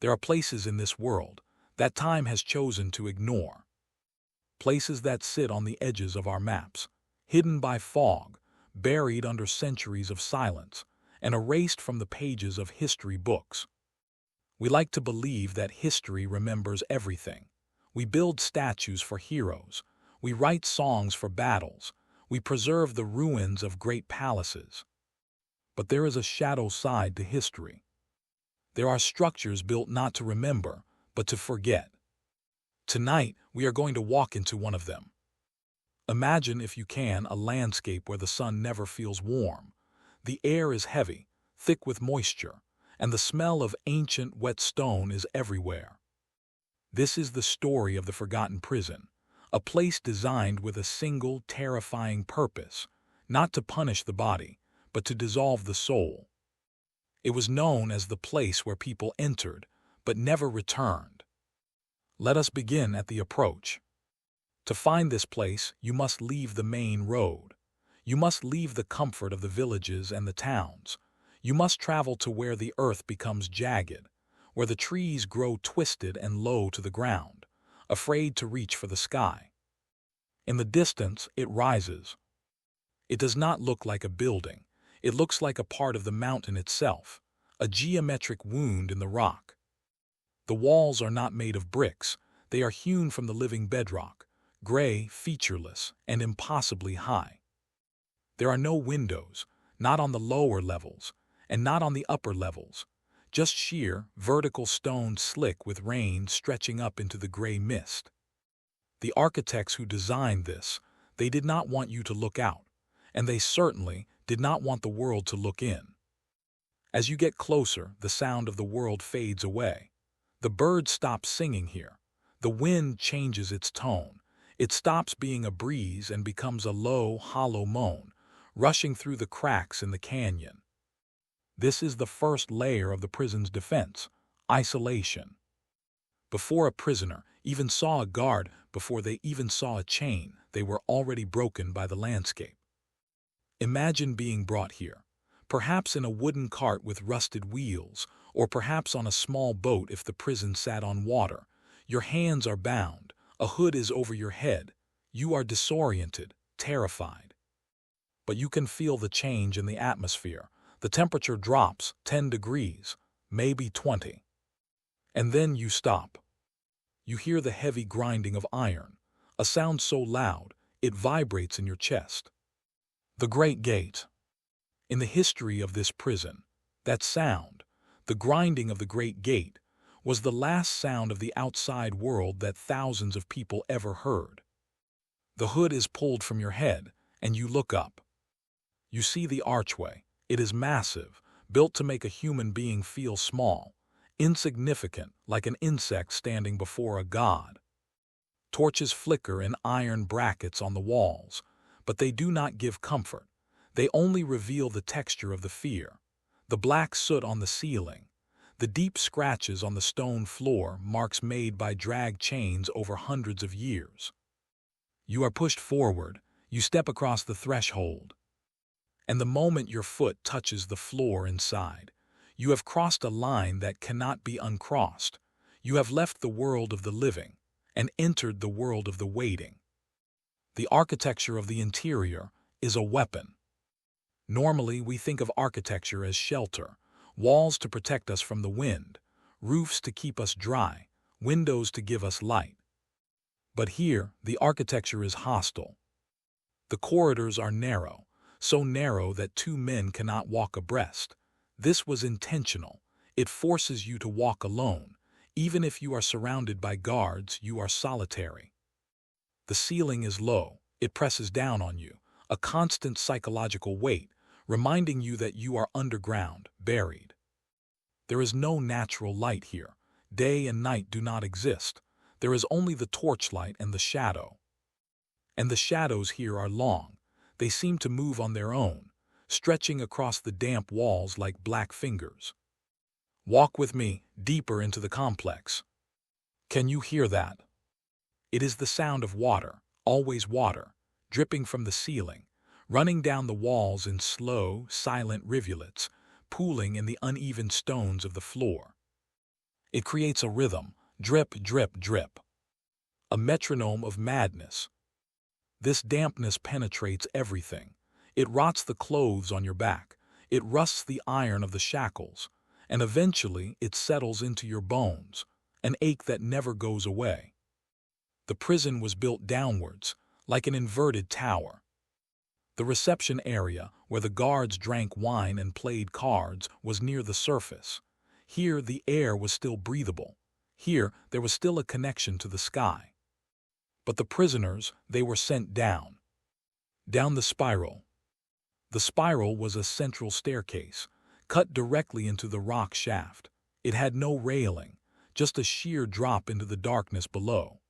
There are places in this world that time has chosen to ignore. Places that sit on the edges of our maps, hidden by fog, buried under centuries of silence, and erased from the pages of history books. We like to believe that history remembers everything. We build statues for heroes. We write songs for battles. We preserve the ruins of great palaces. But there is a shadow side to history. There are structures built not to remember, but to forget. Tonight, we are going to walk into one of them. Imagine, if you can, a landscape where the sun never feels warm. The air is heavy, thick with moisture, and the smell of ancient, wet stone is everywhere. This is the story of the forgotten prison, a place designed with a single, terrifying purpose, not to punish the body, but to dissolve the soul. It was known as the place where people entered, but never returned. Let us begin at the approach. To find this place, you must leave the main road. You must leave the comfort of the villages and the towns. You must travel to where the earth becomes jagged, where the trees grow twisted and low to the ground, afraid to reach for the sky. In the distance, it rises. It does not look like a building. It looks like a part of the mountain itself, a geometric wound in the rock. The walls are not made of bricks. They are hewn from the living bedrock, gray, featureless, and impossibly high. There are no windows, not on the lower levels, and not on the upper levels, just sheer, vertical stone slick with rain stretching up into the gray mist. The architects who designed this, they did not want you to look out, and they certainly did not want the world to look in. As you get closer, the sound of the world fades away. The birds stop singing here. The wind changes its tone. It stops being a breeze and becomes a low, hollow moan, rushing through the cracks in the canyon. This is the first layer of the prison's defense: isolation. Before a prisoner even saw a guard, before they even saw a chain, they were already broken by the landscape. Imagine being brought here, perhaps in a wooden cart with rusted wheels, or perhaps on a small boat if the prison sat on water. Your hands are bound, a hood is over your head. You are disoriented, terrified. But you can feel the change in the atmosphere. The temperature drops 10 degrees, maybe 20. And then you stop. You hear the heavy grinding of iron, a sound so loud it vibrates in your chest. The Great Gate. In the history of this prison, that sound, the grinding of the Great Gate, was the last sound of the outside world that thousands of people ever heard. The hood is pulled from your head, and you look up. You see the archway. It is massive, built to make a human being feel small, insignificant, like an insect standing before a god. Torches flicker in iron brackets on the walls, but they do not give comfort. They only reveal the texture of the fear. The black soot on the ceiling, the deep scratches on the stone floor, marks made by drag chains over hundreds of years. You are pushed forward. You step across the threshold. And the moment your foot touches the floor inside, you have crossed a line that cannot be uncrossed. You have left the world of the living and entered the world of the waiting. The architecture of the interior is a weapon. Normally, we think of architecture as shelter, walls to protect us from the wind, roofs to keep us dry, windows to give us light. But here, the architecture is hostile. The corridors are narrow, so narrow that two men cannot walk abreast. This was intentional. It forces you to walk alone. Even if you are surrounded by guards, you are solitary. The ceiling is low. It presses down on you, a constant psychological weight, reminding you that you are underground, buried. There is no natural light here. Day and night do not exist. There is only the torchlight and the shadow. And the shadows here are long. They seem to move on their own, stretching across the damp walls like black fingers. Walk with me deeper into the complex. Can you hear that? It is the sound of water, always water, dripping from the ceiling, running down the walls in slow, silent rivulets, pooling in the uneven stones of the floor. It creates a rhythm, drip, drip, drip, a metronome of madness. This dampness penetrates everything. It rots the clothes on your back. It rusts the iron of the shackles. And eventually it settles into your bones, an ache that never goes away. The prison was built downwards, like an inverted tower. The reception area, where the guards drank wine and played cards, was near the surface. Here the air was still breathable. Here there was still a connection to the sky. But the prisoners, they were sent down. Down the spiral. The spiral was a central staircase, cut directly into the rock shaft. It had no railing, just a sheer drop into the darkness below.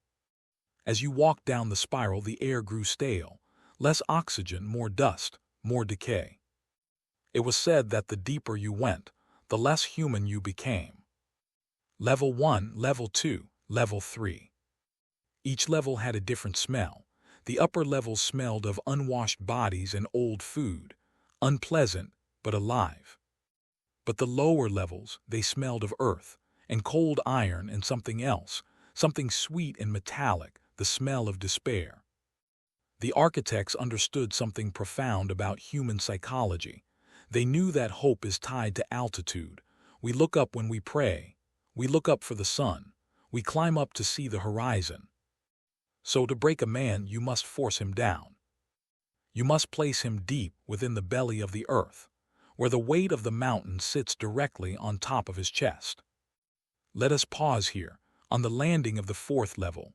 As you walked down the spiral, the air grew stale. Less oxygen, more dust, more decay. It was said that the deeper you went, the less human you became. Level 1, Level 2, Level 3. Each level had a different smell. The upper levels smelled of unwashed bodies and old food, unpleasant but alive. But the lower levels, they smelled of earth and cold iron and something else, something sweet and metallic, the smell of despair. The architects understood something profound about human psychology. They knew that hope is tied to altitude. We look up when we pray. We look up for the sun. We climb up to see the horizon. So to break a man, you must force him down. You must place him deep within the belly of the earth, where the weight of the mountain sits directly on top of his chest. Let us pause here, on the landing of the 4th level.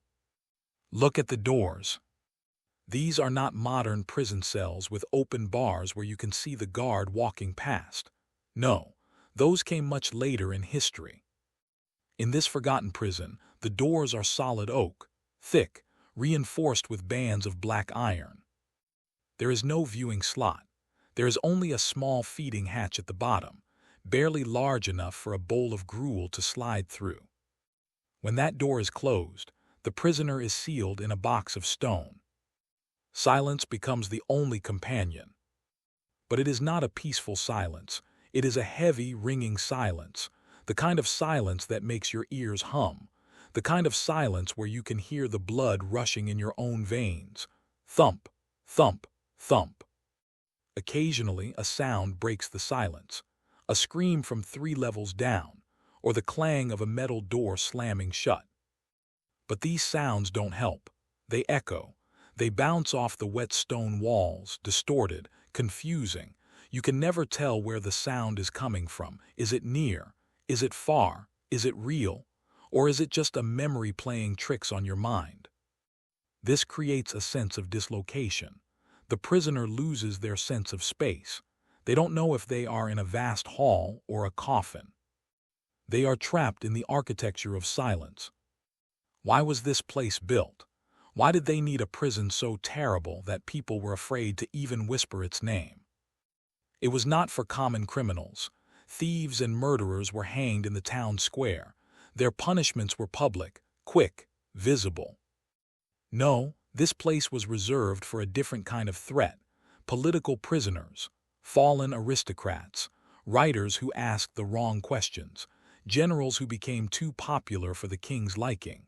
Look at the doors. These are not modern prison cells with open bars where you can see the guard walking past. No, those came much later in history. In this forgotten prison, the doors are solid oak, thick, reinforced with bands of black iron. There is no viewing slot. There is only a small feeding hatch at the bottom, barely large enough for a bowl of gruel to slide through. When that door is closed, the prisoner is sealed in a box of stone. Silence becomes the only companion. But it is not a peaceful silence. It is a heavy, ringing silence, the kind of silence that makes your ears hum, the kind of silence where you can hear the blood rushing in your own veins. Thump, thump, thump. Occasionally, a sound breaks the silence, a scream from 3 levels down, or the clang of a metal door slamming shut. But these sounds don't help. They echo. They bounce off the wet stone walls, distorted, confusing. You can never tell where the sound is coming from. Is it near? Is it far? Is it real? Or is it just a memory playing tricks on your mind? This creates a sense of dislocation. The prisoner loses their sense of space. They don't know if they are in a vast hall or a coffin. They are trapped in the architecture of silence. Why was this place built? Why did they need a prison so terrible that people were afraid to even whisper its name? It was not for common criminals. Thieves and murderers were hanged in the town square. Their punishments were public, quick, visible. No, this place was reserved for a different kind of threat: political prisoners, fallen aristocrats, writers who asked the wrong questions, generals who became too popular for the king's liking.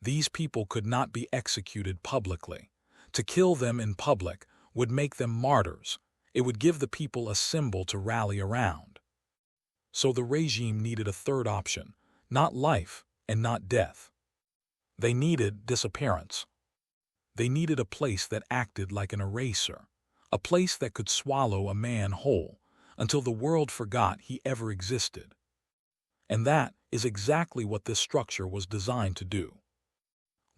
These people could not be executed publicly. To kill them in public would make them martyrs. It would give the people a symbol to rally around. So the regime needed a third option, not life and not death. They needed disappearance. They needed a place that acted like an eraser, a place that could swallow a man whole until the world forgot he ever existed. And that is exactly what this structure was designed to do.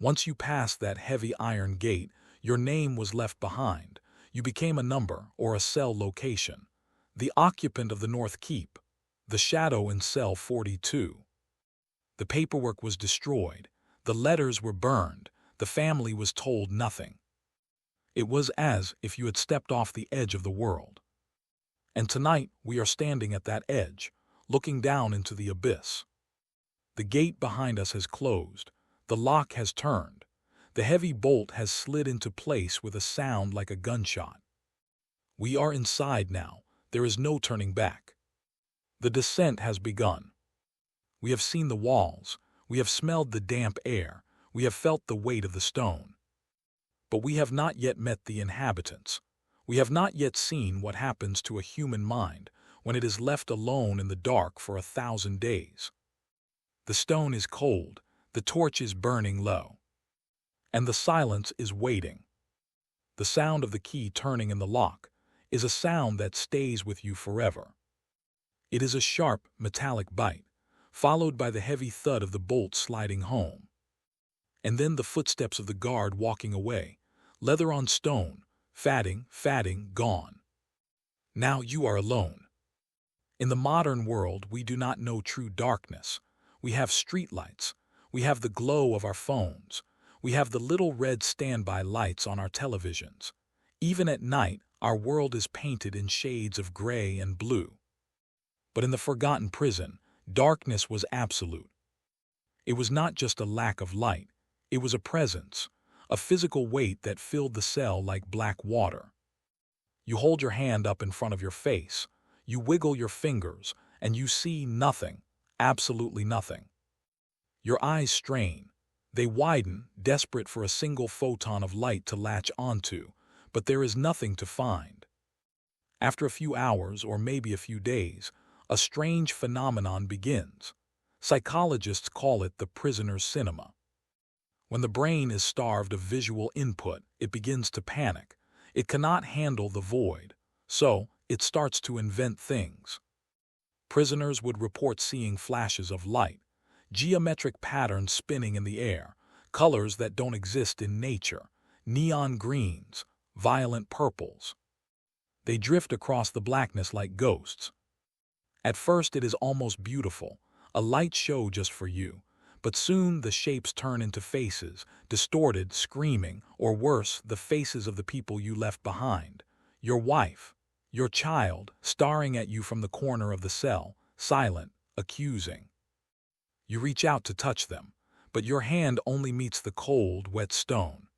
Once you passed that heavy iron gate, your name was left behind. You became a number or a cell location. The occupant of the North Keep, the shadow in cell 42. The paperwork was destroyed. The letters were burned. The family was told nothing. It was as if you had stepped off the edge of the world. And tonight we are standing at that edge, looking down into the abyss. The gate behind us has closed. The lock has turned. The heavy bolt has slid into place with a sound like a gunshot. We are inside now. There is no turning back. The descent has begun. We have seen the walls. We have smelled the damp air. We have felt the weight of the stone. But we have not yet met the inhabitants. We have not yet seen what happens to a human mind when it is left alone in the dark for 1,000 days. The stone is cold, the torch is burning low, and the silence is waiting. The sound of the key turning in the lock is a sound that stays with you forever. It is a sharp, metallic bite, followed by the heavy thud of the bolt sliding home. And then the footsteps of the guard walking away, leather on stone, fatting, gone. Now you are alone. In the modern world, we do not know true darkness. We have streetlights. We have the glow of our phones. We have the little red standby lights on our televisions. Even at night, our world is painted in shades of gray and blue. But in the forgotten prison, darkness was absolute. It was not just a lack of light. It was a presence, a physical weight that filled the cell like black water. You hold your hand up in front of your face. You wiggle your fingers, and you see nothing, absolutely nothing. Your eyes strain. They widen, desperate for a single photon of light to latch onto, but there is nothing to find. After a few hours, or maybe a few days, a strange phenomenon begins. Psychologists call it the prisoner's cinema. When the brain is starved of visual input, it begins to panic. It cannot handle the void, so it starts to invent things. Prisoners would report seeing flashes of light, geometric patterns spinning in the air, colors that don't exist in nature, neon greens, violent purples. They drift across the blackness like ghosts. At first it is almost beautiful, a light show just for you, but soon the shapes turn into faces, distorted, screaming, or worse, the faces of the people you left behind. Your wife, your child, staring at you from the corner of the cell, silent, accusing. You reach out to touch them, but your hand only meets the cold, wet stone.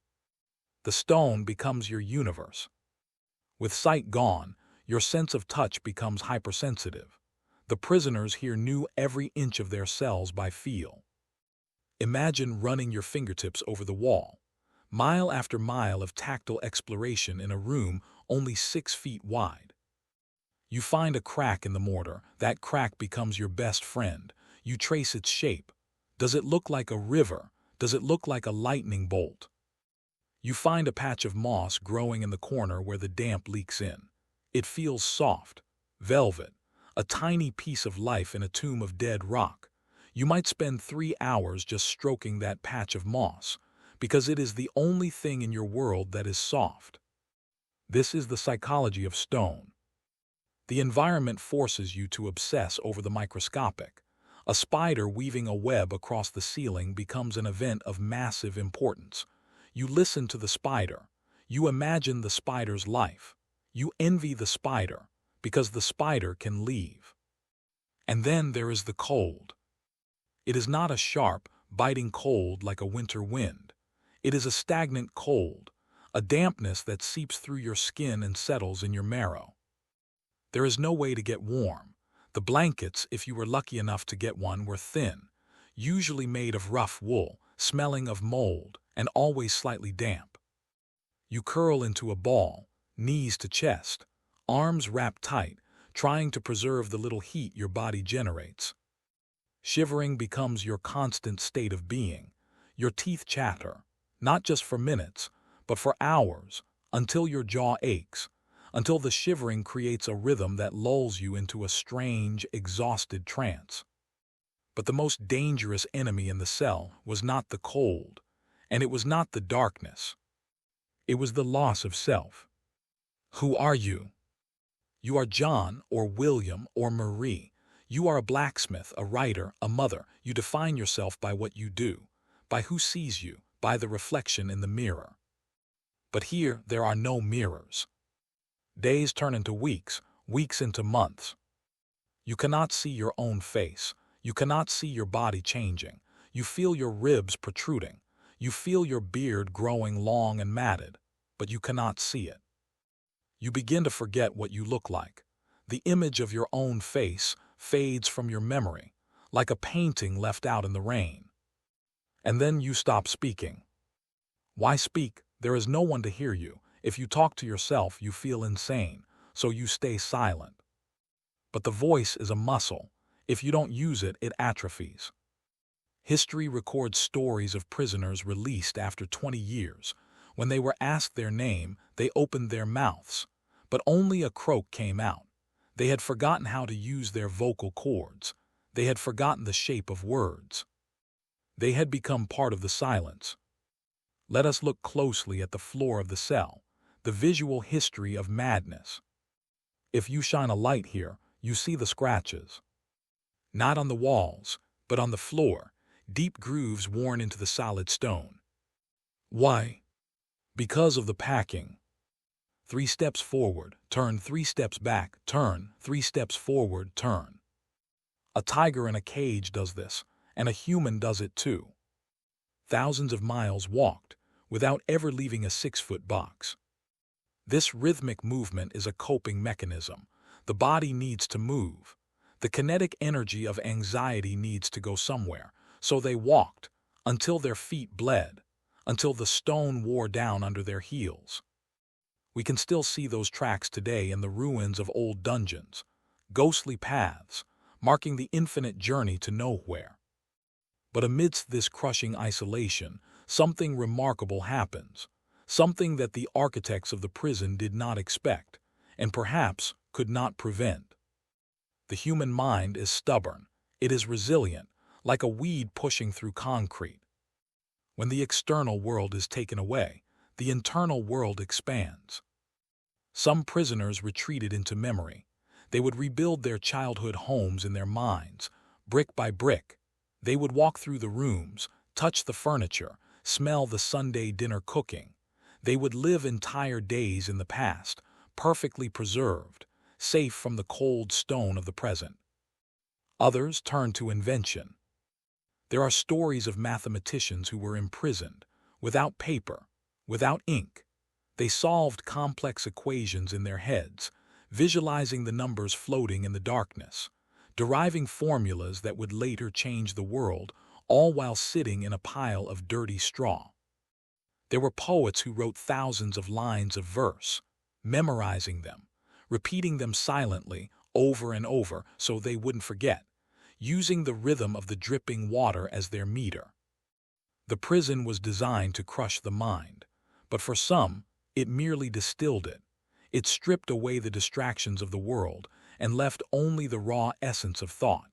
The stone becomes your universe. With sight gone, your sense of touch becomes hypersensitive. The prisoners here knew every inch of their cells by feel. Imagine running your fingertips over the wall. Mile after mile of tactile exploration in a room only 6 feet wide. You find a crack in the mortar. That crack becomes your best friend. You trace its shape. Does it look like a river? Does it look like a lightning bolt? You find a patch of moss growing in the corner where the damp leaks in. It feels soft, velvet, a tiny piece of life in a tomb of dead rock. You might spend 3 hours just stroking that patch of moss, because it is the only thing in your world that is soft. This is the psychology of stone. The environment forces you to obsess over the microscopic. A spider weaving a web across the ceiling becomes an event of massive importance. You listen to the spider. You imagine the spider's life. You envy the spider, because the spider can leave. And then there is the cold. It is not a sharp, biting cold like a winter wind. It is a stagnant cold, a dampness that seeps through your skin and settles in your marrow. There is no way to get warm. The blankets, if you were lucky enough to get one, were thin, usually made of rough wool, smelling of mold, and always slightly damp. You curl into a ball, knees to chest, arms wrapped tight, trying to preserve the little heat your body generates. Shivering becomes your constant state of being. Your teeth chatter, not just for minutes, but for hours, until your jaw aches, until the shivering creates a rhythm that lulls you into a strange, exhausted trance. But the most dangerous enemy in the cell was not the cold, and it was not the darkness. It was the loss of self. Who are you? You are John, or William, or Marie. You are a blacksmith, a writer, a mother. You define yourself by what you do, by who sees you, by the reflection in the mirror. But here there are no mirrors. Days turn into weeks, weeks into months. You cannot see your own face. You cannot see your body changing. You feel your ribs protruding. You feel your beard growing long and matted, but you cannot see it. You begin to forget what you look like. The image of your own face fades from your memory, like a painting left out in the rain. And then you stop speaking. Why speak? There is no one to hear you. If you talk to yourself, you feel insane, so you stay silent. But the voice is a muscle. If you don't use it, it atrophies. History records stories of prisoners released after 20 years. When they were asked their name, they opened their mouths, but only a croak came out. They had forgotten how to use their vocal cords. They had forgotten the shape of words. They had become part of the silence. Let us look closely at the floor of the cell, the visual history of madness. If you shine a light here, you see the scratches. Not on the walls, but on the floor, deep grooves worn into the solid stone. Why? Because of the packing. 3 steps forward, turn 3 steps back, turn 3 steps forward, turn. A tiger in a cage does this, and a human does it too. Thousands of miles walked, without ever leaving a 6-foot box. This rhythmic movement is a coping mechanism. The body needs to move. The kinetic energy of anxiety needs to go somewhere, so they walked, until their feet bled, until the stone wore down under their heels. We can still see those tracks today in the ruins of old dungeons, ghostly paths, marking the infinite journey to nowhere. But amidst this crushing isolation, something remarkable happens, something that the architects of the prison did not expect, and perhaps could not prevent. The human mind is stubborn, it is resilient, like a weed pushing through concrete. When the external world is taken away, the internal world expands. Some prisoners retreated into memory. They would rebuild their childhood homes in their minds, brick by brick. They would walk through the rooms, touch the furniture, smell the Sunday dinner cooking. They would live entire days in the past, perfectly preserved, safe from the cold stone of the present. Others turned to invention. There are stories of mathematicians who were imprisoned, without paper, without ink. They solved complex equations in their heads, visualizing the numbers floating in the darkness, deriving formulas that would later change the world, all while sitting in a pile of dirty straw. There were poets who wrote thousands of lines of verse, memorizing them, repeating them silently over and over so they wouldn't forget, using the rhythm of the dripping water as their meter. The prison was designed to crush the mind, but for some, it merely distilled it. It stripped away the distractions of the world and left only the raw essence of thought.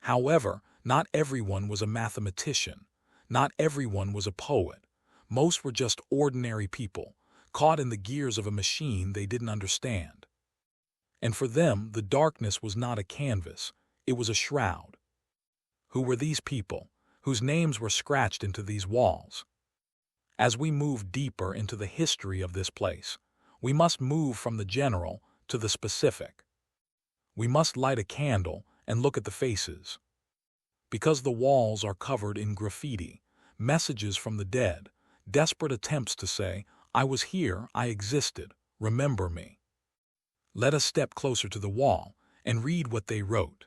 However, not everyone was a mathematician. Not everyone was a poet. Most were just ordinary people, caught in the gears of a machine they didn't understand. And for them, the darkness was not a canvas, it was a shroud. Who were these people, whose names were scratched into these walls? As we move deeper into the history of this place, we must move from the general to the specific. We must light a candle and look at the faces. Because the walls are covered in graffiti, messages from the dead, desperate attempts to say, "I was here, I existed, remember me." Let us step closer to the wall and read what they wrote.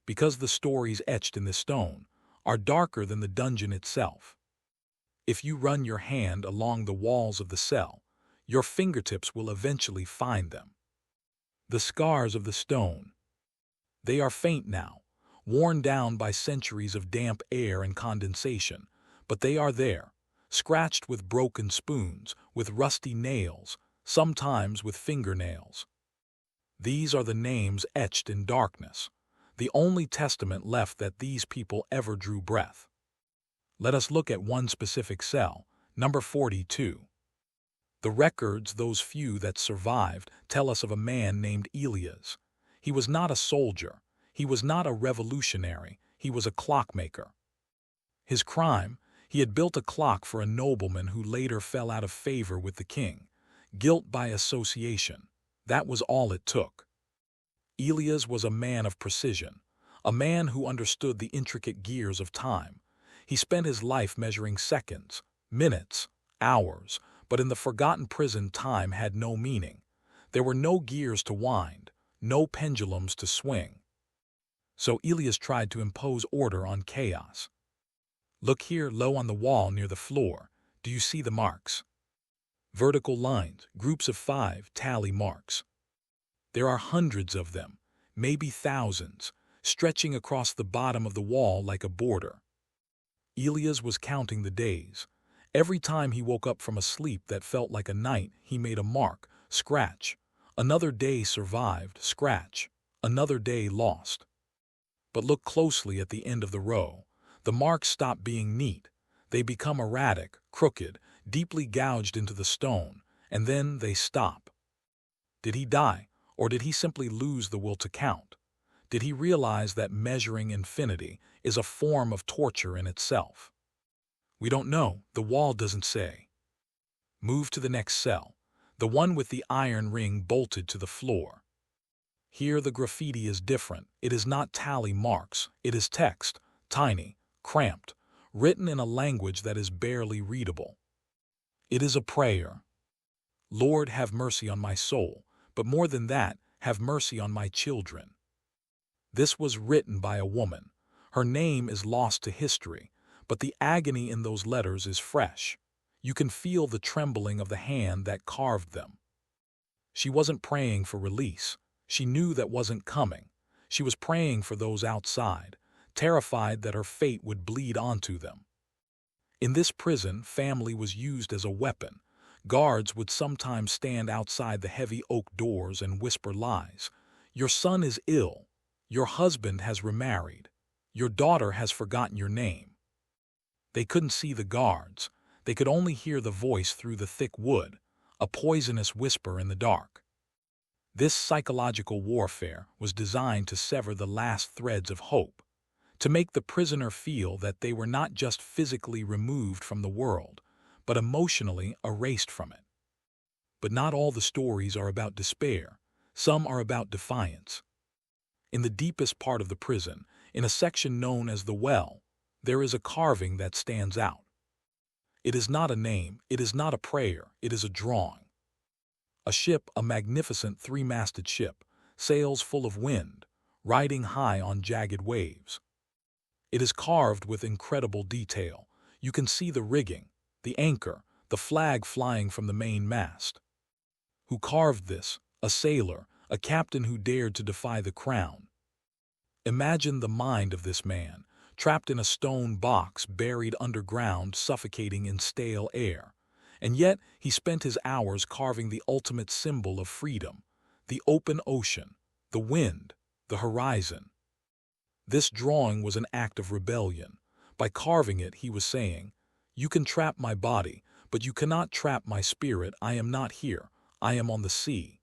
Because the stories etched in this stone are darker than the dungeon itself. If you run your hand along the walls of the cell, your fingertips will eventually find them. The scars of the stone. They are faint now, worn down by centuries of damp air and condensation, but they are there, scratched with broken spoons, with rusty nails, sometimes with fingernails. These are the names etched in darkness, the only testament left that these people ever drew breath. Let us look at one specific cell, number 42. The records, those few that survived, tell us of a man named Elias. He was not a soldier. He was not a revolutionary. He was a clockmaker. His crime? He had built a clock for a nobleman who later fell out of favor with the king. Guilt by association. That was all it took. Elias was a man of precision, a man who understood the intricate gears of time. He spent his life measuring seconds, minutes, hours, but in the forgotten prison time had no meaning. There were no gears to wind, no pendulums to swing. So Elias tried to impose order on chaos. Look here, low on the wall near the floor. Do you see the marks? Vertical lines, groups of 5 tally marks. There are hundreds of them, maybe thousands, stretching across the bottom of the wall like a border. Elias was counting the days. Every time he woke up from a sleep that felt like a night, he made a mark, scratch. Another day survived, scratch. Another day lost. But look closely at the end of the row. The marks stop being neat. They become erratic, crooked, deeply gouged into the stone, and then they stop. Did he die, or did he simply lose the will to count? Did he realize that measuring infinity is a form of torture in itself? We don't know. The wall doesn't say. Move to the next cell, the one with the iron ring bolted to the floor. Here the graffiti is different. It is not tally marks. It is text, tiny, cramped, written in a language that is barely readable. It is a prayer. Lord, have mercy on my soul, but more than that, have mercy on my children. This was written by a woman. Her name is lost to history, but the agony in those letters is fresh. You can feel the trembling of the hand that carved them. She wasn't praying for release. She knew that wasn't coming. She was praying for those outside, terrified that her fate would bleed onto them. In this prison, family was used as a weapon. Guards would sometimes stand outside the heavy oak doors and whisper lies. Your son is ill. Your husband has remarried. Your daughter has forgotten your name. They couldn't see the guards. They could only hear the voice through the thick wood, a poisonous whisper in the dark. This psychological warfare was designed to sever the last threads of hope, to make the prisoner feel that they were not just physically removed from the world, but emotionally erased from it. But not all the stories are about despair. Some are about defiance. In the deepest part of the prison, in a section known as the well, there is a carving that stands out. It is not a name, it is not a prayer, it is a drawing. A ship, a magnificent 3-masted ship, sails full of wind, riding high on jagged waves. It is carved with incredible detail. You can see the rigging, the anchor, the flag flying from the main mast. Who carved this? A sailor, a captain who dared to defy the crown. Imagine the mind of this man, trapped in a stone box, buried underground, suffocating in stale air. And yet he spent his hours carving the ultimate symbol of freedom, the open ocean, the wind, the horizon. This drawing was an act of rebellion. By carving it, he was saying, "You can trap my body, but you cannot trap my spirit. I am not here. I am on the sea."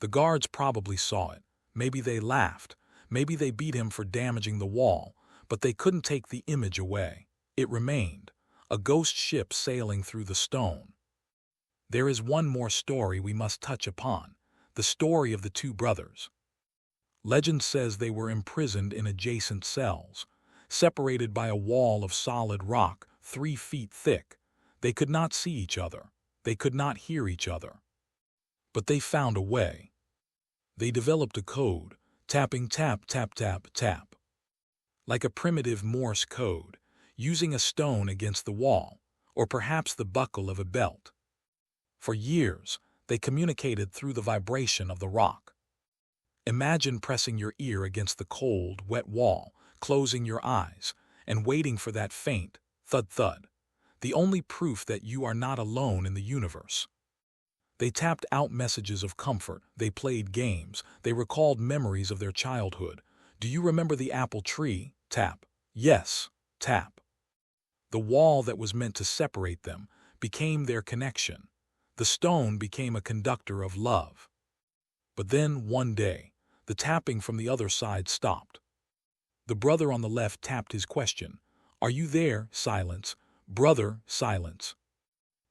The guards probably saw it. Maybe they laughed. Maybe they beat him for damaging the wall, but they couldn't take the image away. It remained, a ghost ship sailing through the stone. There is one more story we must touch upon, the story of the 2 brothers. Legend says they were imprisoned in adjacent cells, separated by a wall of solid rock 3 feet thick. They could not see each other. They could not hear each other. But they found a way. They developed a code, tapping tap, tap, tap, tap. Like a primitive Morse code, using a stone against the wall, or perhaps the buckle of a belt. For years, they communicated through the vibration of the rock. Imagine pressing your ear against the cold, wet wall, closing your eyes, and waiting for that faint thud-thud, the only proof that you are not alone in the universe. They tapped out messages of comfort, they played games, they recalled memories of their childhood. Do you remember the apple tree? Tap. Yes, tap. The wall that was meant to separate them became their connection. The stone became a conductor of love. But then, one day, the tapping from the other side stopped. The brother on the left tapped his question. Are you there? Silence. Brother, silence.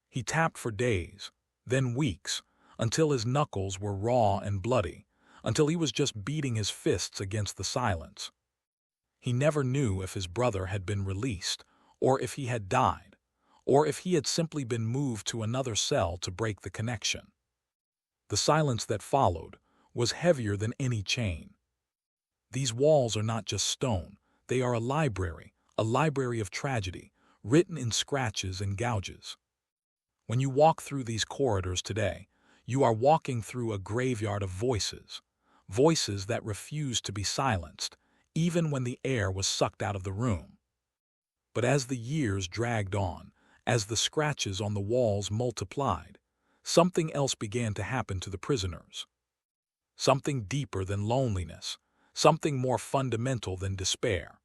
He tapped for days, then weeks, until his knuckles were raw and bloody, until he was just beating his fists against the silence. He never knew if his brother had been released, or if he had died, or if he had simply been moved to another cell to break the connection. The silence that followed was heavier than any chain. These walls are not just stone, they are a library of tragedy, written in scratches and gouges. When you walk through these corridors today, you are walking through a graveyard of voices, voices that refuse to be silenced, even when the air was sucked out of the room. But as the years dragged on, as the scratches on the walls multiplied, something else began to happen to the prisoners. Something deeper than loneliness, something more fundamental than despair.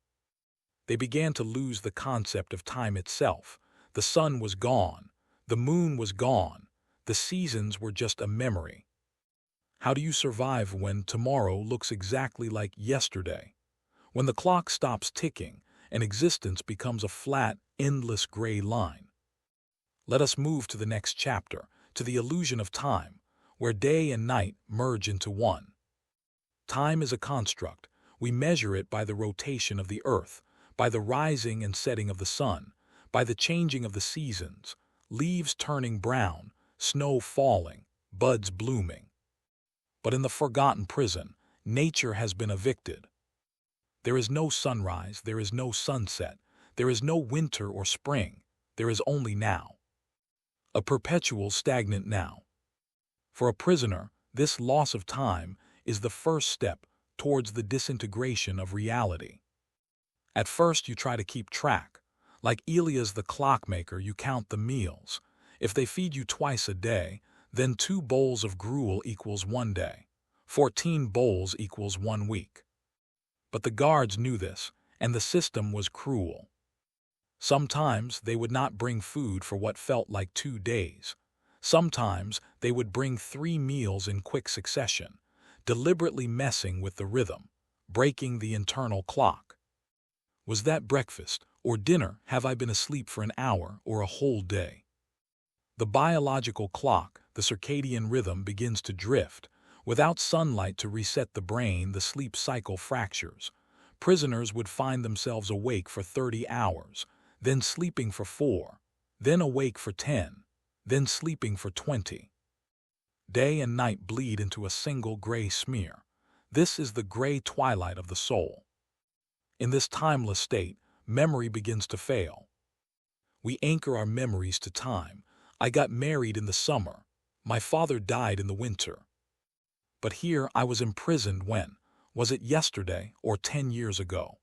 They began to lose the concept of time itself. The sun was gone, the moon was gone, the seasons were just a memory. How do you survive when tomorrow looks exactly like yesterday? When the clock stops ticking and existence becomes a flat, endless gray line? Let us move to the next chapter, to the illusion of time, where day and night merge into one. Time is a construct. We measure it by the rotation of the earth, by the rising and setting of the sun, by the changing of the seasons, leaves turning brown, snow falling, buds blooming. But in the forgotten prison, nature has been evicted. There is no sunrise, there is no sunset, there is no winter or spring, there is only now. A perpetual stagnant now. For a prisoner, this loss of time is the first step towards the disintegration of reality. At first you try to keep track. Like Elias the clockmaker, you count the meals. If they feed you twice a day, then 2 bowls of gruel equals 1 day. 14 bowls equals 1 week. But the guards knew this, and the system was cruel. Sometimes they would not bring food for what felt like 2 days. Sometimes they would bring 3 meals in quick succession, deliberately messing with the rhythm, breaking the internal clock. Was that breakfast or dinner? Have I been asleep for an hour or a whole day? The biological clock, the circadian rhythm, begins to drift. Without sunlight to reset the brain, the sleep cycle fractures. Prisoners would find themselves awake for 30 hours, then sleeping for 4, then awake for 10, then sleeping for 20. Day and night bleed into a single gray smear. This is the gray twilight of the soul. In this timeless state, memory begins to fail. We anchor our memories to time. I got married in the summer. My father died in the winter. But here I was imprisoned when? Was it yesterday or 10 years ago?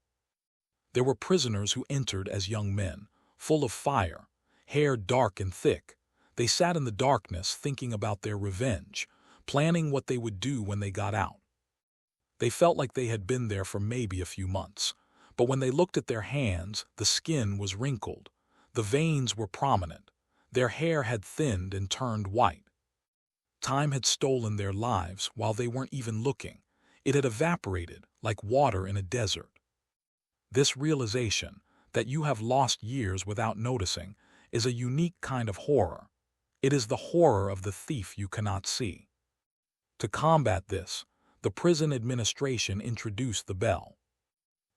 There were prisoners who entered as young men, full of fire, hair dark and thick. They sat in the darkness thinking about their revenge, planning what they would do when they got out. They felt like they had been there for maybe a few months, but when they looked at their hands, the skin was wrinkled, the veins were prominent, their hair had thinned and turned white. Time had stolen their lives while they weren't even looking. It had evaporated like water in a desert. This realization that you have lost years without noticing is a unique kind of horror. It is the horror of the thief you cannot see. To combat this, the prison administration introduced the bell.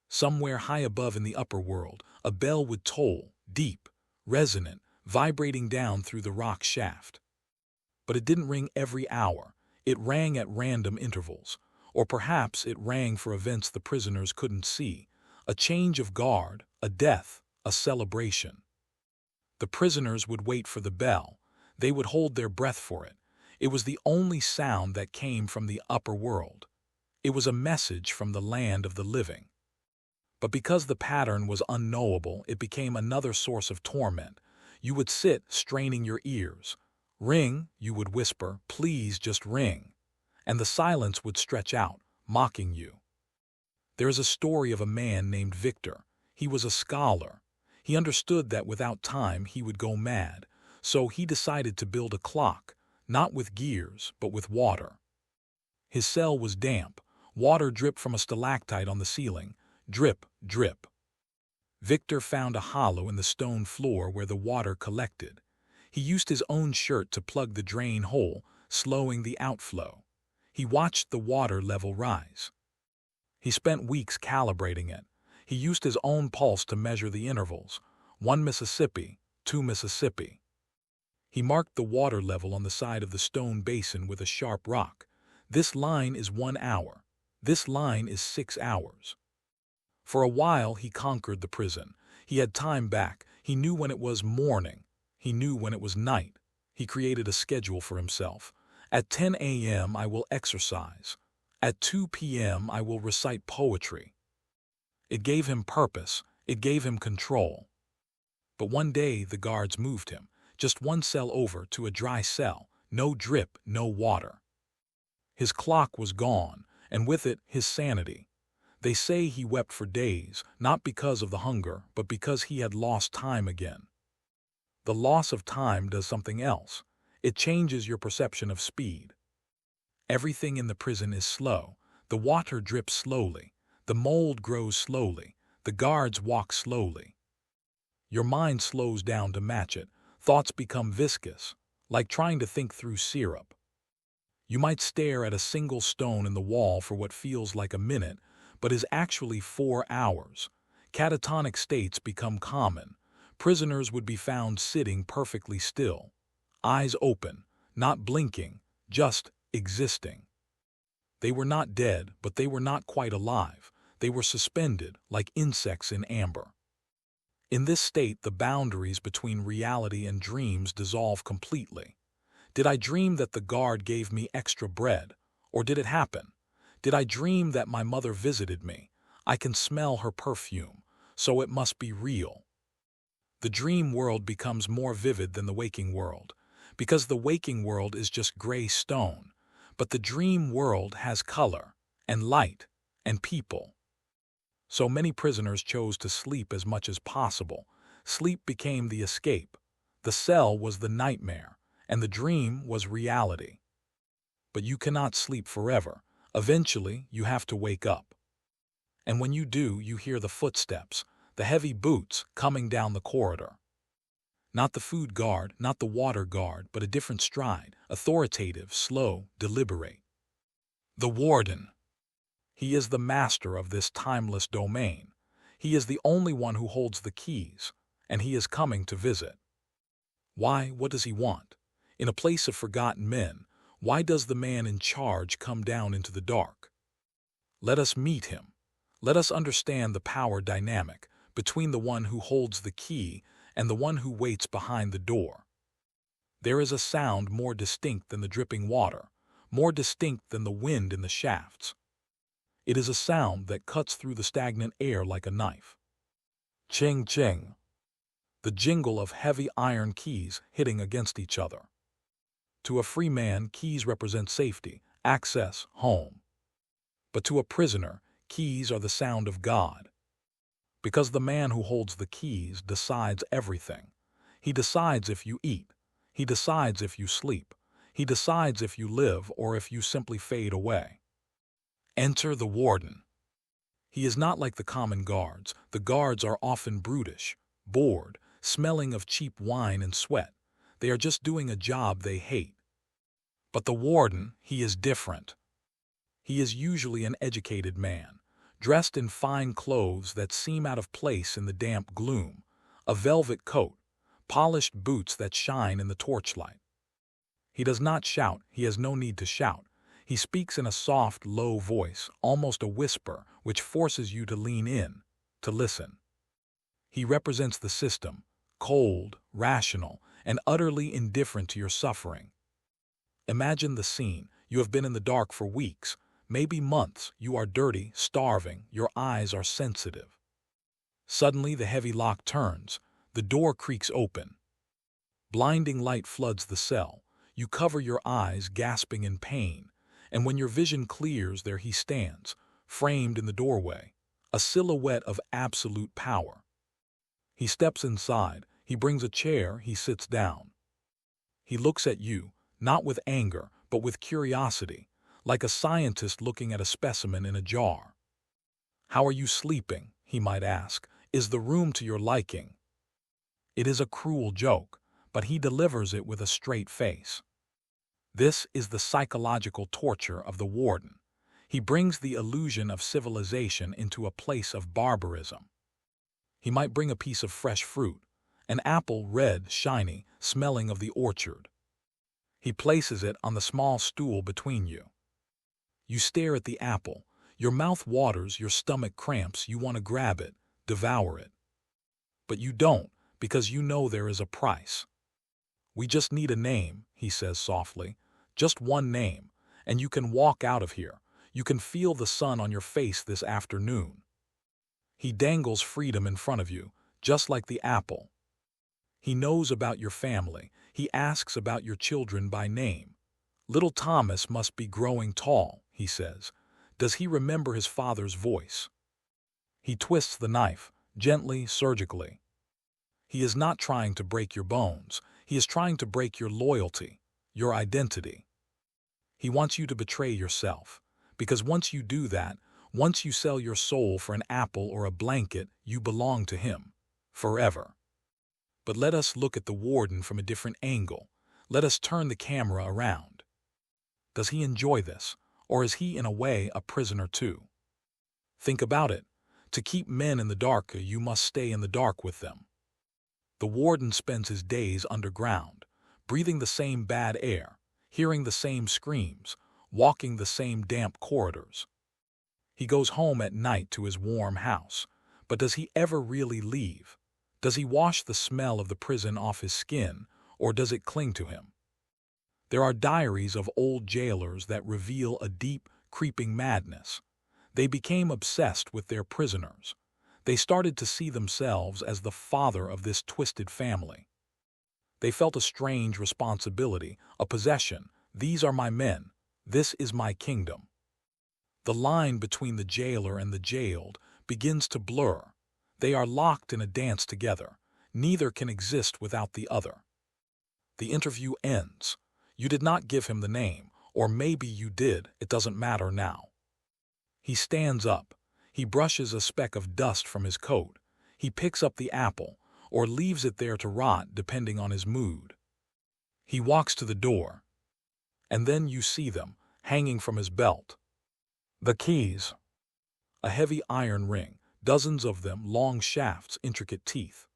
Somewhere high above in the upper world, a bell would toll, deep, resonant, vibrating down through the rock shaft. But it didn't ring every hour. It rang at random intervals. Or perhaps it rang for events the prisoners couldn't see. A change of guard, a death, a celebration. The prisoners would wait for the bell. They would hold their breath for it. It was the only sound that came from the upper world. It was a message from the land of the living. But because the pattern was unknowable, it became another source of torment. You would sit, straining your ears. Ring, you would whisper, please just ring. And the silence would stretch out, mocking you. There is a story of a man named Victor. He was a scholar. He understood that without time he would go mad, so he decided to build a clock, not with gears, but with water. His cell was damp. Water dripped from a stalactite on the ceiling. Drip, drip. Victor found a hollow in the stone floor where the water collected. He used his own shirt to plug the drain hole, slowing the outflow. He watched the water level rise. He spent weeks calibrating it. He used his own pulse to measure the intervals. 1 Mississippi, 2 Mississippi. He marked the water level on the side of the stone basin with a sharp rock. This line is 1 hour. This line is 6 hours. For a while he conquered the prison. He had time back. He knew when it was morning. He knew when it was night. He created a schedule for himself. At 10 a.m. I will exercise. At 2 p.m. I will recite poetry. It gave him purpose. It gave him control. But one day the guards moved him, just one cell over, to a dry cell. No drip, no water. His clock was gone, and with it his sanity. They say he wept for days, not because of the hunger, but because he had lost time again. The loss of time does something else. It changes your perception of speed. Everything in the prison is slow. The water drips slowly. The mold grows slowly. The guards walk slowly. Your mind slows down to match it. Thoughts become viscous, like trying to think through syrup. You might stare at a single stone in the wall for what feels like a minute, but is actually 4 hours. Catatonic states become common. Prisoners would be found sitting perfectly still, eyes open, not blinking, just existing. They were not dead, but they were not quite alive. They were suspended, like insects in amber. In this state, the boundaries between reality and dreams dissolve completely. Did I dream that the guard gave me extra bread? Or did it happen? Did I dream that my mother visited me? I can smell her perfume, so it must be real. The dream world becomes more vivid than the waking world, because the waking world is just gray stone, but the dream world has color, and light, and people. So many prisoners chose to sleep as much as possible. Sleep became the escape. The cell was the nightmare, and the dream was reality. But you cannot sleep forever. Eventually, you have to wake up. And when you do, you hear the footsteps, the heavy boots coming down the corridor. Not the food guard, not the water guard, but a different stride, authoritative, slow, deliberate. The warden. He is the master of this timeless domain. He is the only one who holds the keys, and he is coming to visit. Why? What does he want? In a place of forgotten men, why does the man in charge come down into the dark? Let us meet him. Let us understand the power dynamic between the one who holds the key and the one who waits behind the door. There is a sound more distinct than the dripping water, more distinct than the wind in the shafts. It is a sound that cuts through the stagnant air like a knife. Ching ching. The jingle of heavy iron keys hitting against each other. To a free man, keys represent safety, access, home. But to a prisoner, keys are the sound of God. Because the man who holds the keys decides everything. He decides if you eat. He decides if you sleep. He decides if you live or if you simply fade away. Enter the warden. He is not like the common guards. The guards are often brutish, bored, smelling of cheap wine and sweat. They are just doing a job they hate. But the warden, he is different. He is usually an educated man, dressed in fine clothes that seem out of place in the damp gloom, a velvet coat, polished boots that shine in the torchlight. He does not shout. He has no need to shout. He speaks in a soft, low voice, almost a whisper, which forces you to lean in, to listen. He represents the system, cold, rational, and utterly indifferent to your suffering. Imagine the scene. You have been in the dark for weeks, maybe months. You are dirty, starving, your eyes are sensitive. Suddenly the heavy lock turns. The door creaks open. Blinding light floods the cell. You cover your eyes, gasping in pain. And when your vision clears, there he stands, framed in the doorway, a silhouette of absolute power. He steps inside. He brings a chair. He sits down. He looks at you, not with anger, but with curiosity, like a scientist looking at a specimen in a jar. How are you sleeping? He might ask. Is the room to your liking? It is a cruel joke, but he delivers it with a straight face. This is the psychological torture of the warden. He brings the illusion of civilization into a place of barbarism. He might bring a piece of fresh fruit, an apple, red, shiny, smelling of the orchard. He places it on the small stool between you. You stare at the apple. Your mouth waters, your stomach cramps, you want to grab it, devour it. But you don't, because you know there is a price. We just need a name, he says softly. Just one name, and you can walk out of here. You can feel the sun on your face this afternoon. He dangles freedom in front of you, just like the apple. He knows about your family. He asks about your children by name. Little Thomas must be growing tall, he says. Does he remember his father's voice? He twists the knife, gently, surgically. He is not trying to break your bones. He is trying to break your loyalty, your identity. He wants you to betray yourself, because once you do that, once you sell your soul for an apple or a blanket, you belong to him, forever. But let us look at the warden from a different angle. Let us turn the camera around. Does he enjoy this, or is he in a way a prisoner too? Think about it. To keep men in the dark, you must stay in the dark with them. The warden spends his days underground, breathing the same bad air, hearing the same screams, walking the same damp corridors. He goes home at night to his warm house, but does he ever really leave? Does he wash the smell of the prison off his skin, or does it cling to him? There are diaries of old jailers that reveal a deep, creeping madness. They became obsessed with their prisoners. They started to see themselves as the father of this twisted family. They felt a strange responsibility, a possession. These are my men. This is my kingdom. The line between the jailer and the jailed begins to blur. They are locked in a dance together. Neither can exist without the other. The interview ends. You did not give him the name, or maybe you did, it doesn't matter now. He stands up. He brushes a speck of dust from his coat. He picks up the apple, or leaves it there to rot depending on his mood. He walks to the door. And then you see them, hanging from his belt. The keys. A heavy iron ring, dozens of them, long shafts, intricate teeth.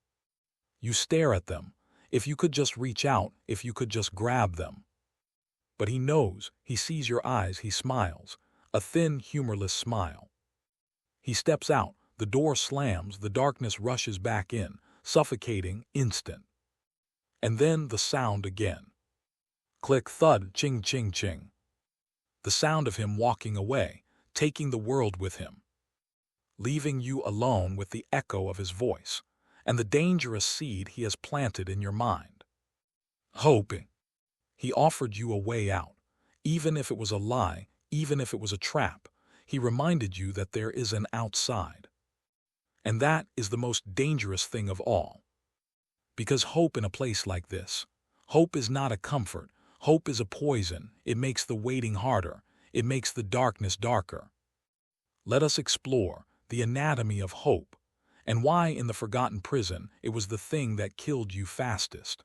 You stare at them. If you could just reach out, if you could just grab them. But he knows, he sees your eyes, he smiles, a thin, humorless smile. He steps out, the door slams, the darkness rushes back in, suffocating, instant. And then the sound again. Click, thud, ching, ching, ching. The sound of him walking away, taking the world with him. Leaving you alone with the echo of his voice, and the dangerous seed he has planted in your mind. Hoping. He offered you a way out, even if it was a lie, even if it was a trap. He reminded you that there is an outside. And that is the most dangerous thing of all. Because hope in a place like this, hope is not a comfort, hope is a poison. It makes the waiting harder, it makes the darkness darker. Let us explore the anatomy of hope, and why in the forgotten prison it was the thing that killed you fastest.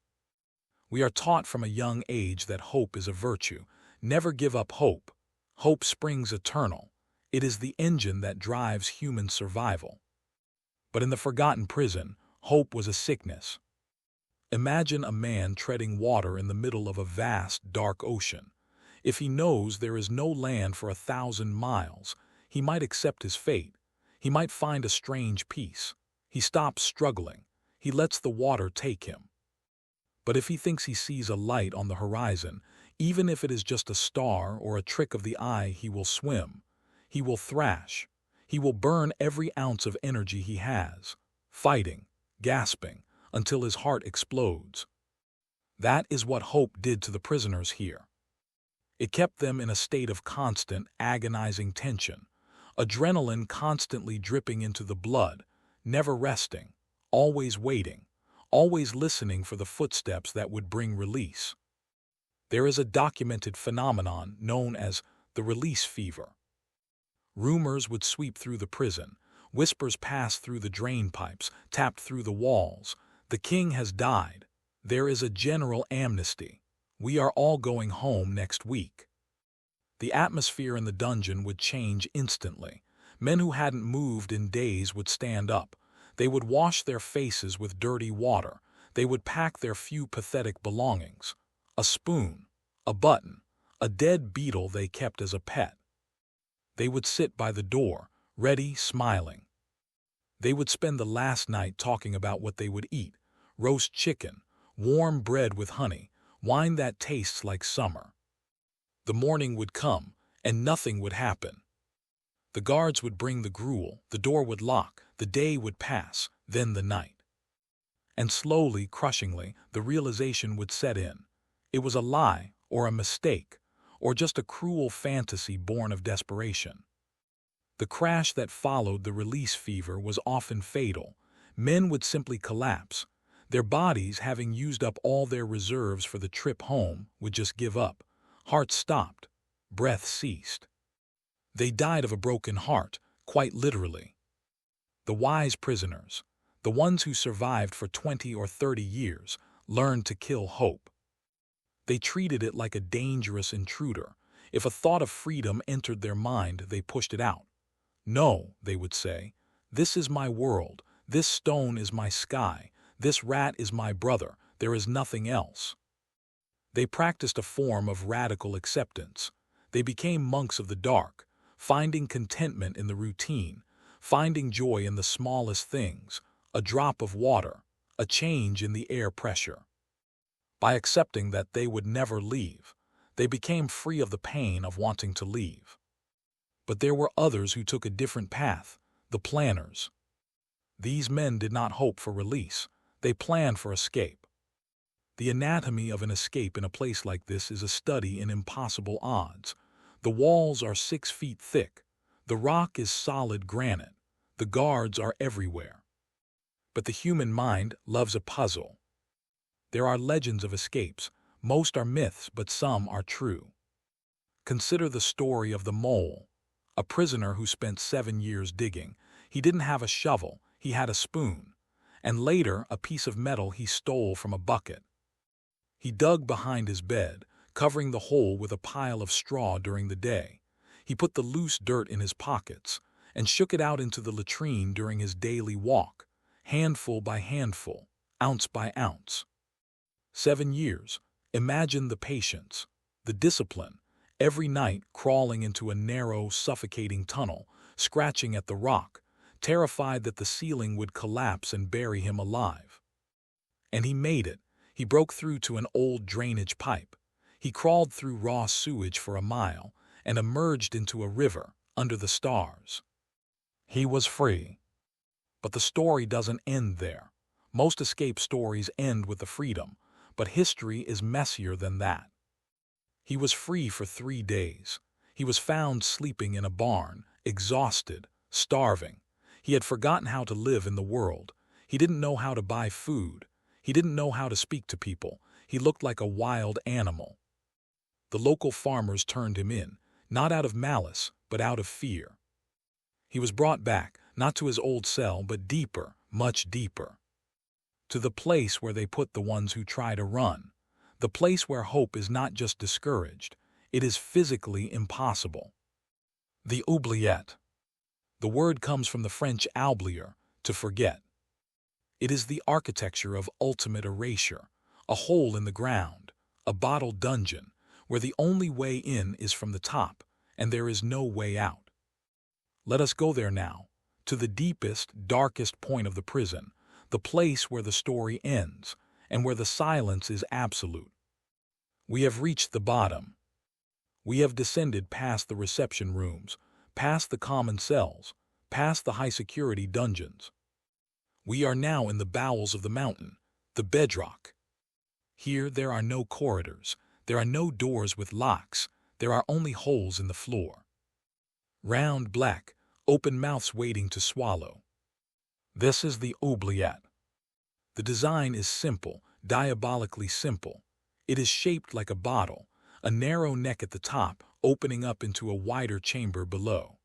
We are taught from a young age that hope is a virtue. Never give up hope. Hope springs eternal. It is the engine that drives human survival. But in the forgotten prison, hope was a sickness. Imagine a man treading water in the middle of a vast, dark ocean. If he knows there is no land for 1,000 miles, he might accept his fate. He might find a strange peace. He stops struggling. He lets the water take him. But if he thinks he sees a light on the horizon, even if it is just a star or a trick of the eye, he will swim. He will thrash. He will burn every ounce of energy he has, fighting, gasping, until his heart explodes. That is what hope did to the prisoners here. It kept them in a state of constant, agonizing tension, adrenaline constantly dripping into the blood, never resting, always waiting, always listening for the footsteps that would bring release. There is a documented phenomenon known as the release fever. Rumors would sweep through the prison, whispers passed through the drain pipes, tapped through the walls. The king has died. There is a general amnesty. We are all going home next week. The atmosphere in the dungeon would change instantly. Men who hadn't moved in days would stand up. They would wash their faces with dirty water. They would pack their few pathetic belongings. A spoon, a button, a dead beetle they kept as a pet. They would sit by the door, ready, smiling. They would spend the last night talking about what they would eat: roast chicken, warm bread with honey, wine that tastes like summer. The morning would come, and nothing would happen. The guards would bring the gruel, the door would lock, the day would pass, then the night. And slowly, crushingly, the realization would set in. It was a lie, or a mistake, or just a cruel fantasy born of desperation. The crash that followed the release fever was often fatal. Men would simply collapse. Their bodies, having used up all their reserves for the trip home, would just give up. Heart stopped. Breath ceased. They died of a broken heart, quite literally. The wise prisoners, the ones who survived for 20 or 30 years, learned to kill hope. They treated it like a dangerous intruder. If a thought of freedom entered their mind, they pushed it out. "No," they would say, "this is my world, this stone is my sky, this rat is my brother, there is nothing else." They practiced a form of radical acceptance. They became monks of the dark, finding contentment in the routine, finding joy in the smallest things: a drop of water, a change in the air pressure. By accepting that they would never leave, they became free of the pain of wanting to leave. But there were others who took a different path, the planners. These men did not hope for release, they planned for escape. The anatomy of an escape in a place like this is a study in impossible odds. The walls are 6 feet thick, the rock is solid granite, the guards are everywhere. But the human mind loves a puzzle. There are legends of escapes, most are myths, but some are true. Consider the story of the mole, a prisoner who spent 7 years digging. He didn't have a shovel, he had a spoon, and later a piece of metal he stole from a bucket. He dug behind his bed, covering the hole with a pile of straw during the day. He put the loose dirt in his pockets and shook it out into the latrine during his daily walk, handful by handful, ounce by ounce. 7 years. Imagine the patience, the discipline, every night crawling into a narrow, suffocating tunnel, scratching at the rock, terrified that the ceiling would collapse and bury him alive. And he made it. He broke through to an old drainage pipe. He crawled through raw sewage for a mile and emerged into a river under the stars. He was free. But the story doesn't end there. Most escape stories end with the freedom, but history is messier than that. He was free for 3 days. He was found sleeping in a barn, exhausted, starving. He had forgotten how to live in the world. He didn't know how to buy food. He didn't know how to speak to people. He looked like a wild animal. The local farmers turned him in, not out of malice, but out of fear. He was brought back, not to his old cell, but deeper, much deeper. To the place where they put the ones who try to run. The place where hope is not just discouraged, it is physically impossible. The oubliette. The word comes from the French oublier, to forget. It is the architecture of ultimate erasure, a hole in the ground, a bottled dungeon, where the only way in is from the top, and there is no way out. Let us go there now, to the deepest, darkest point of the prison, the place where the story ends, and where the silence is absolute. We have reached the bottom. We have descended past the reception rooms, past the common cells, past the high-security dungeons. We are now in the bowels of the mountain, the bedrock. Here there are no corridors, there are no doors with locks, there are only holes in the floor. Round, black, open mouths waiting to swallow. This is the oubliette. The design is simple, diabolically simple. It is shaped like a bottle, a narrow neck at the top, opening up into a wider chamber below.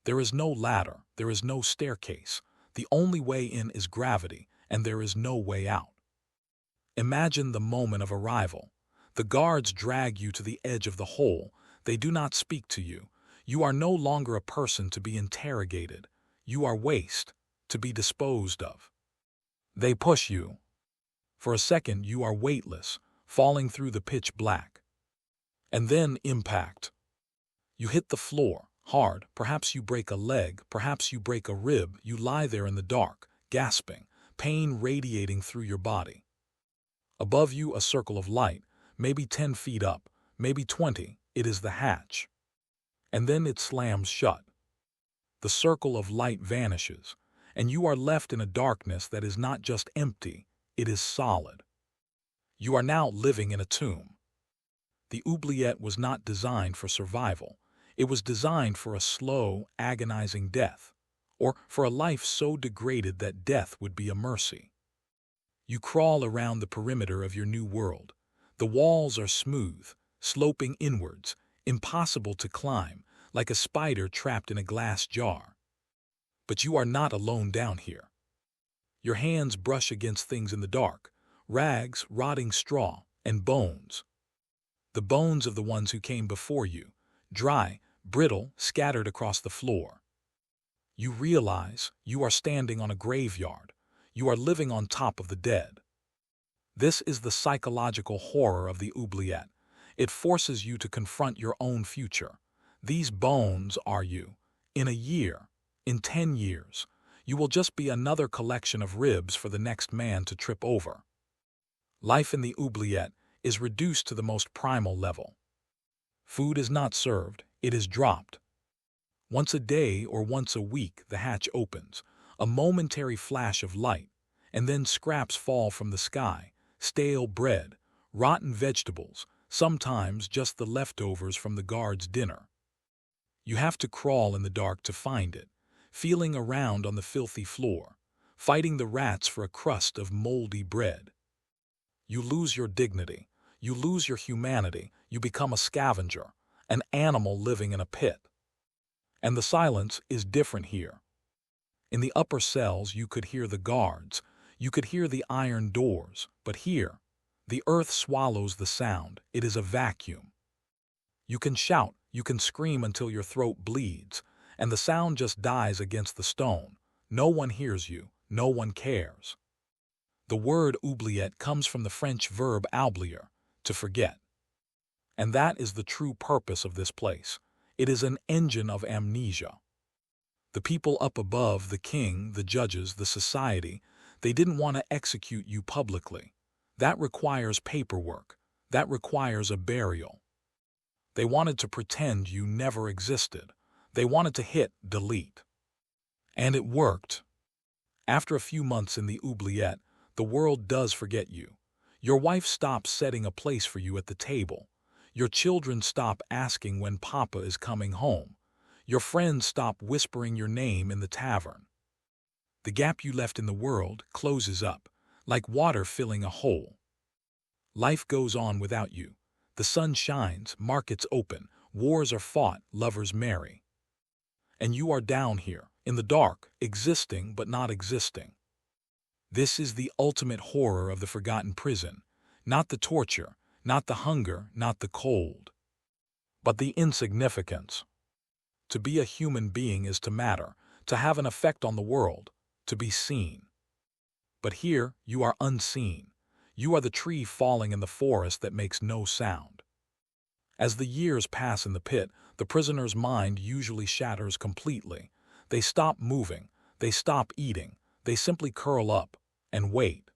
There is no ladder, there is no staircase. The only way in is gravity, and there is no way out. Imagine the moment of arrival. The guards drag you to the edge of the hole. They do not speak to you. You are no longer a person to be interrogated. You are waste, to be disposed of. They push you. For a second you are weightless, falling through the pitch black. And then impact. You hit the floor, hard, perhaps you break a leg, perhaps you break a rib, you lie there in the dark, gasping, pain radiating through your body. Above you a circle of light, maybe 10 feet up, maybe 20, it is the hatch. And then it slams shut. The circle of light vanishes, and you are left in a darkness that is not just empty, it is solid. You are now living in a tomb. The oubliette was not designed for survival. It was designed for a slow, agonizing death, or for a life so degraded that death would be a mercy. You crawl around the perimeter of your new world. The walls are smooth, sloping inwards, impossible to climb, like a spider trapped in a glass jar. But you are not alone down here. Your hands brush against things in the dark, rags, rotting straw, and bones. The bones of the ones who came before you, dry, brittle, scattered across the floor. You realize you are standing on a graveyard. You are living on top of the dead. This is the psychological horror of the oubliette. It forces you to confront your own future. These bones are you. In a year, in 10 years, you will just be another collection of ribs for the next man to trip over. Life in the oubliette is reduced to the most primal level. Food is not served, it is dropped. Once a day or once a week the hatch opens, a momentary flash of light, and then scraps fall from the sky, stale bread, rotten vegetables, sometimes just the leftovers from the guard's dinner. You have to crawl in the dark to find it, feeling around on the filthy floor, fighting the rats for a crust of moldy bread. You lose your dignity, you lose your humanity, you become a scavenger, an animal living in a pit. And the silence is different here. In the upper cells you could hear the guards, you could hear the iron doors, but here, the earth swallows the sound, it is a vacuum. You can shout, you can scream until your throat bleeds, and the sound just dies against the stone. No one hears you, no one cares. The word oubliette comes from the French verb oublier, to forget. And that is the true purpose of this place. It is an engine of amnesia. The people up above, the king, the judges, the society, they didn't want to execute you publicly. That requires paperwork. That requires a burial. They wanted to pretend you never existed. They wanted to hit delete. And it worked. After a few months in the oubliette, the world does forget you. Your wife stops setting a place for you at the table. Your children stop asking when Papa is coming home. Your friends stop whispering your name in the tavern. The gap you left in the world closes up, like water filling a hole. Life goes on without you. The sun shines, markets open, wars are fought, lovers marry. And you are down here, in the dark, existing but not existing. This is the ultimate horror of the forgotten prison, not the torture, not the hunger, not the cold, but the insignificance. To be a human being is to matter, to have an effect on the world, to be seen. But here you are unseen. You are the tree falling in the forest that makes no sound. As the years pass in the pit, the prisoner's mind usually shatters completely. They stop moving, they stop eating, they simply curl up and wait.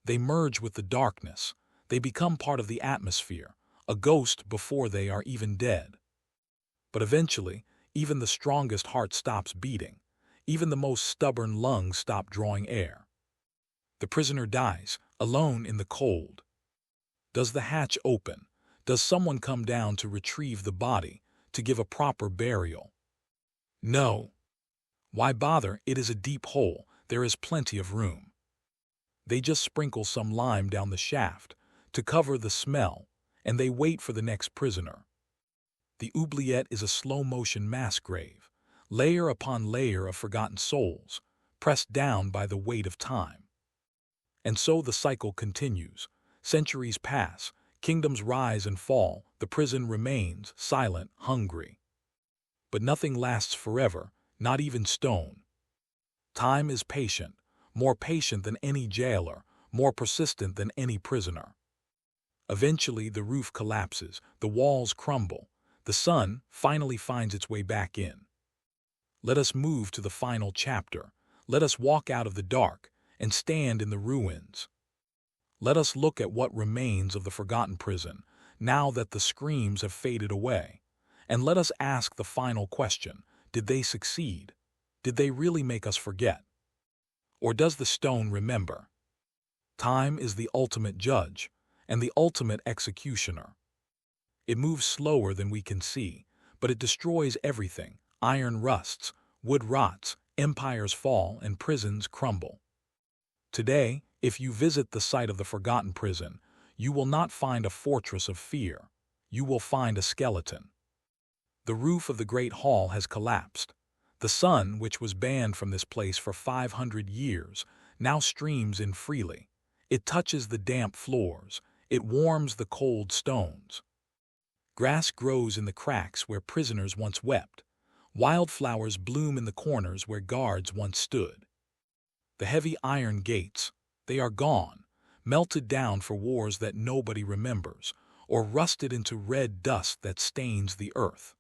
They merge with the darkness. They become part of the atmosphere, a ghost before they are even dead. But eventually, even the strongest heart stops beating. Even the most stubborn lungs stop drawing air. The prisoner dies, alone in the cold. Does the hatch open? Does someone come down to retrieve the body, to give a proper burial? No. Why bother? It is a deep hole. There is plenty of room. They just sprinkle some lime down the shaft to cover the smell, and they wait for the next prisoner. The oubliette is a slow-motion mass grave, layer upon layer of forgotten souls, pressed down by the weight of time. And so the cycle continues. Centuries pass, kingdoms rise and fall, the prison remains, silent, hungry. But nothing lasts forever, not even stone. Time is patient, more patient than any jailer, more persistent than any prisoner. Eventually the roof collapses, the walls crumble, The sun finally finds its way back in. Let us move to the final chapter. Let us walk out of the dark and stand in the ruins. Let us look at what remains of the forgotten prison, now that the screams have faded away. And let us ask the final question: did they succeed? Did they really make us forget? Or does the stone remember? Time is the ultimate judge and the ultimate executioner. It moves slower than we can see, but it destroys everything. Iron rusts, wood rots, empires fall, and prisons crumble. Today, if you visit the site of the forgotten prison, you will not find a fortress of fear. You will find a skeleton. The roof of the great hall has collapsed. The sun, which was banned from this place for 500 years, now streams in freely. It touches the damp floors. It warms the cold stones. Grass grows in the cracks where prisoners once wept. Wildflowers bloom in the corners where guards once stood. The heavy iron gates, they are gone, melted down for wars that nobody remembers, or rusted into red dust that stains the earth.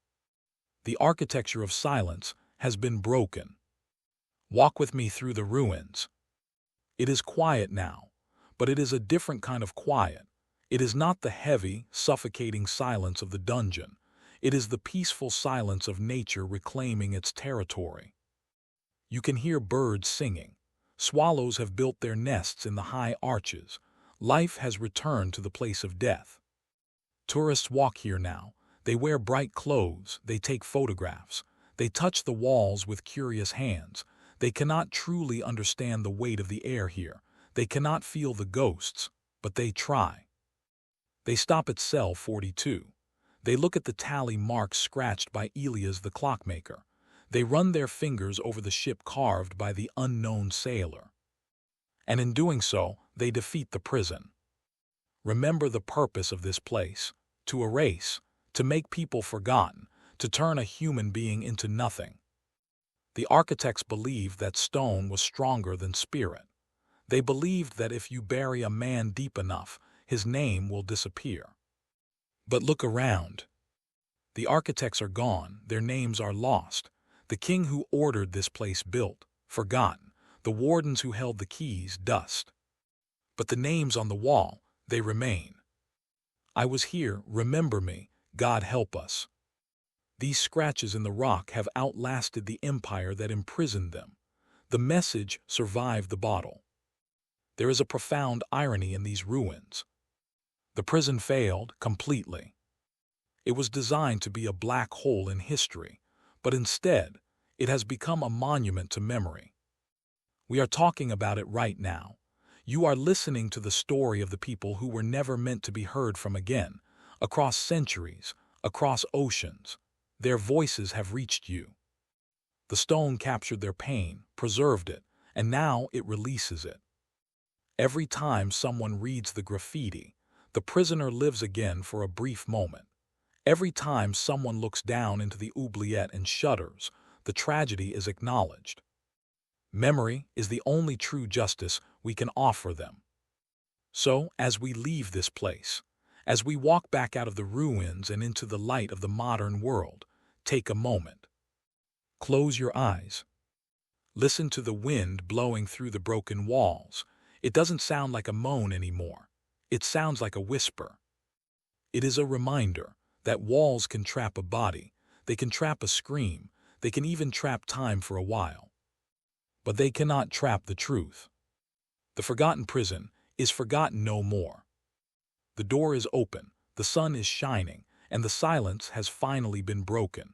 The architecture of silence has been broken. Walk with me through the ruins. It is quiet now, but it is a different kind of quiet. It is not the heavy, suffocating silence of the dungeon. It is the peaceful silence of nature reclaiming its territory. You can hear birds singing. Swallows have built their nests in the high arches. Life has returned to the place of death. Tourists walk here now. They wear bright clothes. They take photographs. They touch the walls with curious hands. They cannot truly understand the weight of the air here. They cannot feel the ghosts, but they try. They stop at cell 42. They look at the tally marks scratched by Elias the clockmaker. They run their fingers over the ship carved by the unknown sailor. And in doing so, they defeat the prison. Remember the purpose of this place: to erase, to make people forgotten, to turn a human being into nothing. The architects believed that stone was stronger than spirit. They believed that if you bury a man deep enough, his name will disappear. But look around. The architects are gone, their names are lost. The king who ordered this place built, forgotten. The wardens who held the keys, dust. But the names on the wall, they remain. I was here, remember me, God help us. These scratches in the rock have outlasted the empire that imprisoned them. The message survived the bottle. There is a profound irony in these ruins. The prison failed completely. It was designed to be a black hole in history, but instead, it has become a monument to memory. We are talking about it right now. You are listening to the story of the people who were never meant to be heard from again, across centuries, across oceans. Their voices have reached you. The stone captured their pain, preserved it, and now it releases it. Every time someone reads the graffiti, the prisoner lives again for a brief moment. Every time someone looks down into the oubliette and shudders, the tragedy is acknowledged. Memory is the only true justice we can offer them. So, as we leave this place, as we walk back out of the ruins and into the light of the modern world, take a moment. Close your eyes. Listen to the wind blowing through the broken walls. It doesn't sound like a moan anymore. It sounds like a whisper. It is a reminder that walls can trap a body, they can trap a scream, they can even trap time for a while. But they cannot trap the truth. The forgotten prison is forgotten no more. The door is open, the sun is shining, and the silence has finally been broken.